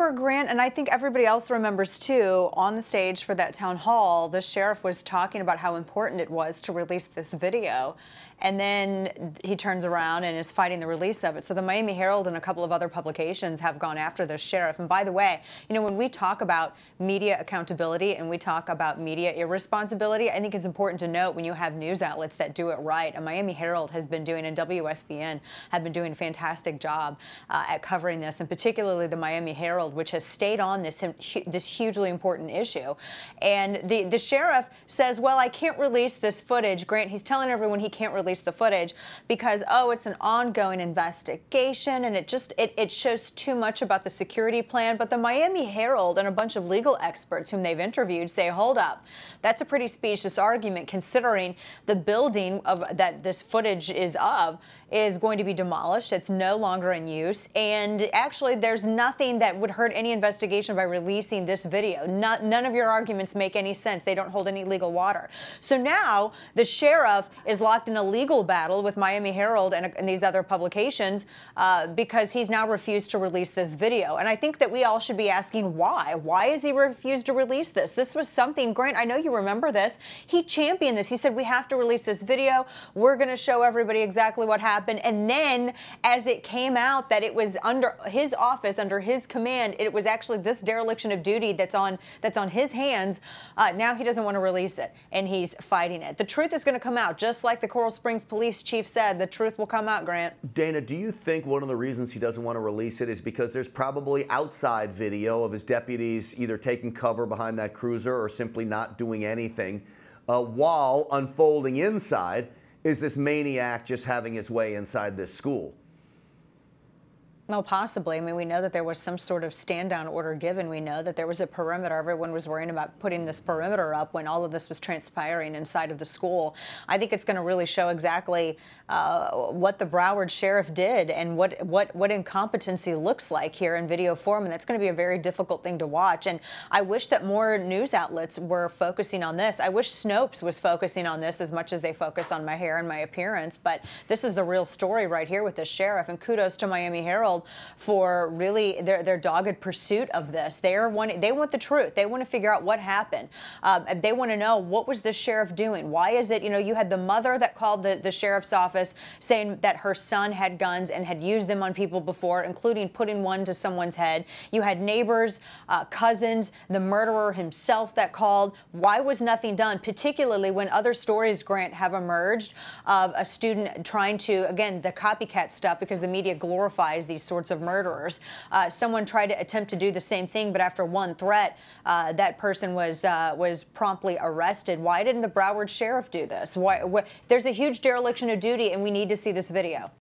remember, Grant, and I think everybody else remembers too, on the stage for that town hall, the sheriff was talking about how important it was to release this video. And then he turns around and is fighting the release of it. So the Miami Herald and a couple of other publications have gone after this sheriff. And by the way, you know, when we talk about media accountability and we talk about media irresponsibility, I think it's important to note when you have news outlets that do it right. And Miami Herald has been doing, and WSBN have been doing a fantastic job at covering this, and particularly the Miami Herald, which has stayed on this hugely important issue. And the sheriff says, well, I can't release this footage. Grant, he's telling everyone he can't release the footage because, oh, it's an ongoing investigation and it shows too much about the security plan. But the Miami Herald and a bunch of legal experts whom they've interviewed say, hold up, that's a pretty specious argument considering the building that this footage is going to be demolished. It's no longer in use. And actually, there's nothing that would hurt any investigation by releasing this video. None of your arguments make any sense. They don't hold any legal water. So now the sheriff is locked in a legal battle with Miami Herald and these other publications because he's now refused to release this video. And I think that we all should be asking why. Why has he refused to release this? This was something, Grant, I know you remember this. He championed this. He said, we have to release this video. We're going to show everybody exactly what happened. And then as it came out that it was under his office, under his command, it was actually this dereliction of duty that's on his hands. Now he doesn't want to release it, and he's fighting it. The truth is going to come out, just like the Coral Springs police chief said. The truth will come out, Grant. Dana, do you think one of the reasons he doesn't want to release it is because there's probably outside video of his deputies either taking cover behind that cruiser or simply not doing anything while unfolding inside is this maniac just having his way inside this school? No, possibly. I mean, we know that there was some sort of stand-down order given. We know that there was a perimeter. Everyone was worrying about putting this perimeter up when all of this was transpiring inside of the school. I think it's going to really show exactly what the Broward sheriff did and what incompetency looks like here in video form, and that's going to be a very difficult thing to watch. And I wish that more news outlets were focusing on this. I wish Snopes was focusing on this as much as they focus on my hair and my appearance, but this is the real story right here with this sheriff, and kudos to Miami Herald for really their dogged pursuit of this. They want the truth. They want to figure out what happened. They want to know, what was this sheriff doing? Why is it, you know, you had the mother that called the sheriff's office saying that her son had guns and had used them on people before, including putting one to someone's head. You had neighbors, cousins, the murderer himself that called. Why was nothing done, particularly when other stories, Grant, have emerged of a student trying to, again, the copycat stuff, because the media glorifies these sorts of murderers. Someone tried to attempt to do the same thing, but after one threat, that person was promptly arrested. Why didn't the Broward sheriff do this? There's a huge dereliction of duty, and we need to see this video.